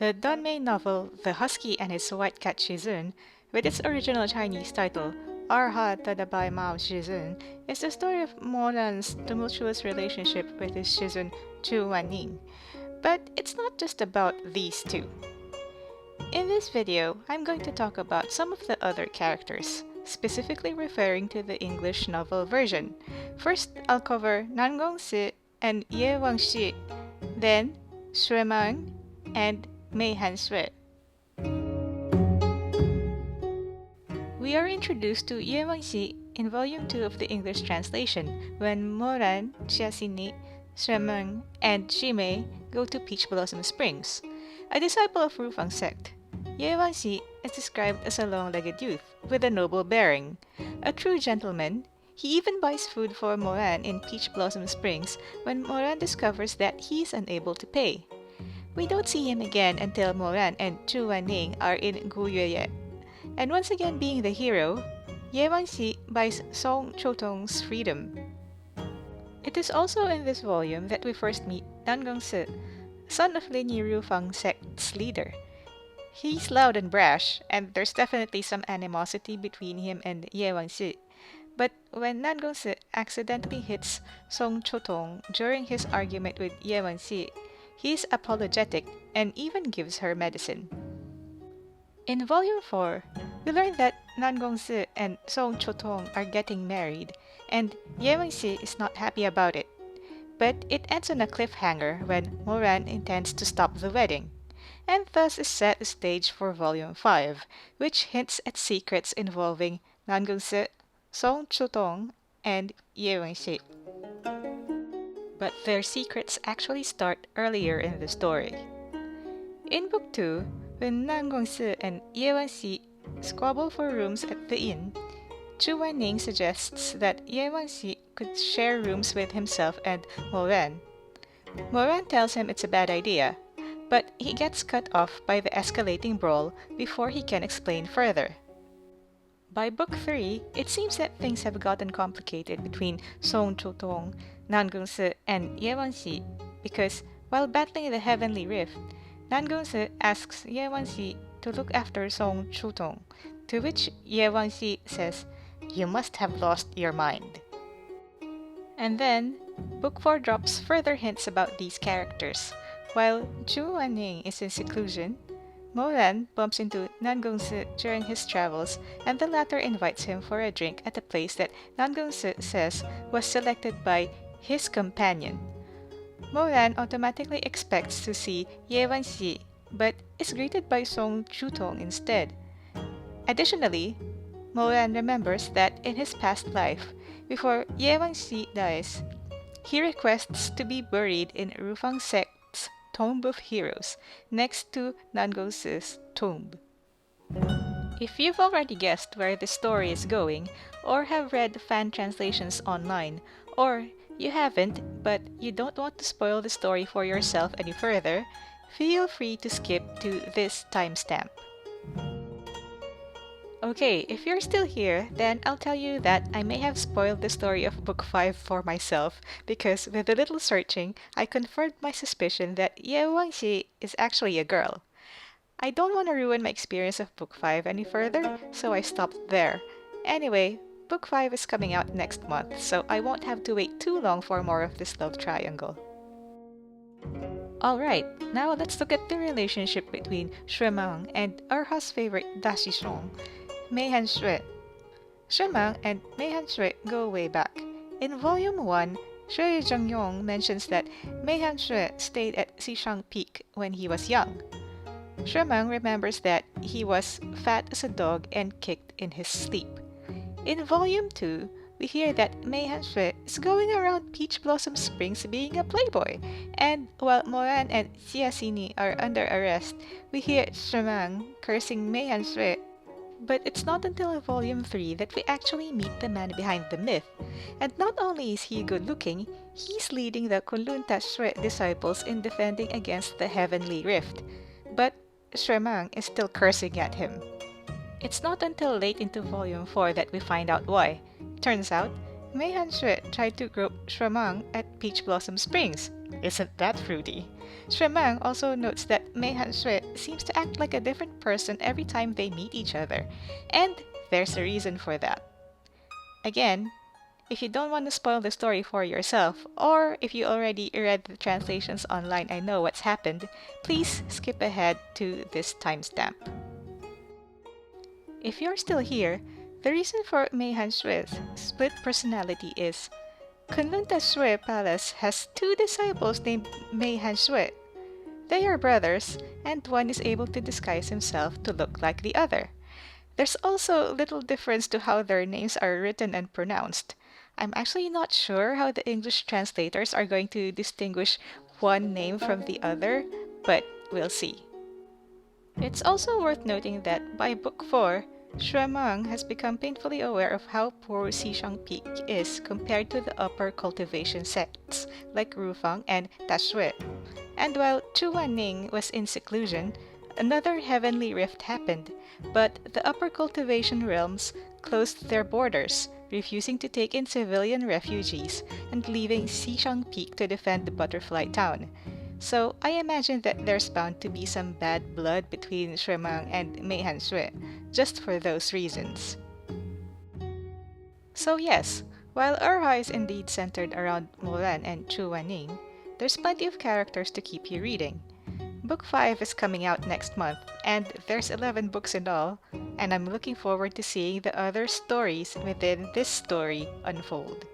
The Danmei novel The Husky and His White Cat Shizun, with its original Chinese title ErHa Tadabai Mao Shizun, is the story of Mo Ran's tumultuous relationship with his Shizun Chu Wanning. But it's not just about these two. In this video, I'm going to talk about some of the other characters, specifically referring to the English novel version. First, I'll cover RanWan and Ye Wangxi, then Shui and Mei Hanxue. We are introduced to Ye Wangxi in Volume 2 of the English translation when Moran, Xiaxini, Shui and Shimei go to Peach Blossom Springs. A disciple of Rufang sect, Ye Wangxi is described as a long-legged youth with a noble bearing. A true gentleman, he even buys food for Moran in Peach Blossom Springs when Moran discovers that he is unable to pay. We don't see him again until Moran and Chu Wanning are in Guyue. And once again being the hero, Ye Wangxi buys Song Chotong's freedom. It is also in this volume that we first meet RanWan, son of Lin Yi Rufang sect's leader. He's loud and brash, and there's definitely some animosity between him and Ye Wangxi. But when RanWan accidentally hits Song Chotong during his argument with Ye Wangxi, he's apologetic and even gives her medicine. In Volume 4, we learn that RanWan and Song Chotong are getting married, and Ye Wangxi is not happy about it. But it ends on a cliffhanger when Moran intends to stop the wedding, and thus is set the stage for Volume 5, which hints at secrets involving RanWan, Song Chotong, and Ye Wangxi. But their secrets actually start earlier in the story. In Book 2, when RanWan and Ye Wangxi squabble for rooms at the inn, Chu Wanning suggests that Ye Wangxi could share rooms with himself and Moran. Moran tells him it's a bad idea, but he gets cut off by the escalating brawl before he can explain further. By Book 3, it seems that things have gotten complicated between Song Chotong, RanWan and Ye Wangxi because while battling the Heavenly Rift, RanWan asks Ye Wangxi to look after Song Chotong, to which Ye Wangxi says, "You must have lost your mind." And then, Book 4 drops further hints about these characters. While Chu Wanning is in seclusion, Moran bumps into RanWan during his travels, and the latter invites him for a drink at a place that RanWan says was selected by his companion. Moran automatically expects to see Ye Wangxi, but is greeted by Song Chotong instead. Additionally, Moran remembers that in his past life, before Ye Wangxi dies, he requests to be buried in Rufang sect's Tomb of Heroes, next to RanWan's tomb. If you've already guessed where the story is going, or have read fan translations online, or you haven't but you don't want to spoil the story for yourself any further, feel free to skip to this timestamp. Okay, if you're still here, then I'll tell you that I may have spoiled the story of Book 5 for myself because with a little searching, I confirmed my suspicion that Ye Wangxi is actually a girl. I don't want to ruin my experience of Book 5 any further, so I stopped there. Anyway, Book 5 is coming out next month, so I won't have to wait too long for more of this love triangle. Alright, now let's look at the relationship between Shui and ErHa's favorite Dashishong, Mei Hanxue. Shui and Mei Hanxue go way back. In Volume 1, Shui Zhengyong mentions that Mei Hanxue stayed at Xishang Peak when he was young. Shui remembers that he was fat as a dog and kicked in his sleep. In Volume 2, we hear that Mei Hanxue is going around Peach Blossom Springs being a playboy, and while Moran and Xiaxini are under arrest, we hear Shui cursing Mei Hanxue. But it's not until Volume 3 that we actually meet the man behind the myth, and not only is he good-looking, he's leading the Kunlun Shui disciples in defending against the Heavenly Rift, but Shui is still cursing at him. It's not until late into Volume 4 that we find out why. Turns out, Mei Hanxue tried to grope Shremang at Peach Blossom Springs. Isn't that fruity? Shremang also notes that Mei Hanxue seems to act like a different person every time they meet each other, and there's a reason for that. Again, if you don't want to spoil the story for yourself, or if you already read the translations online and know what's happened, please skip ahead to this timestamp. If you're still here, the reason for Mei Hanxue's split personality is Kunlun Shui Palace has two disciples named Mei Hanxue. They are brothers, and one is able to disguise himself to look like the other. There's also little difference to how their names are written and pronounced. I'm actually not sure how the English translators are going to distinguish one name from the other, but we'll see. It's also worth noting that by Book 4, Shuemang has become painfully aware of how poor Xishang Peak is compared to the upper cultivation sects like Rufang and Tashui. And while Chu Wanning was in seclusion, another heavenly rift happened, but the upper cultivation realms closed their borders, refusing to take in civilian refugees and leaving Xishang Peak to defend the butterfly town. So I imagine that there's bound to be some bad blood between Shremang and Mei Hanxue, just for those reasons. So yes, while ErHa is indeed centered around Moran and Chu Wanning, there's plenty of characters to keep you reading. Book 5 is coming out next month, and there's 11 books in all, and I'm looking forward to seeing the other stories within this story unfold.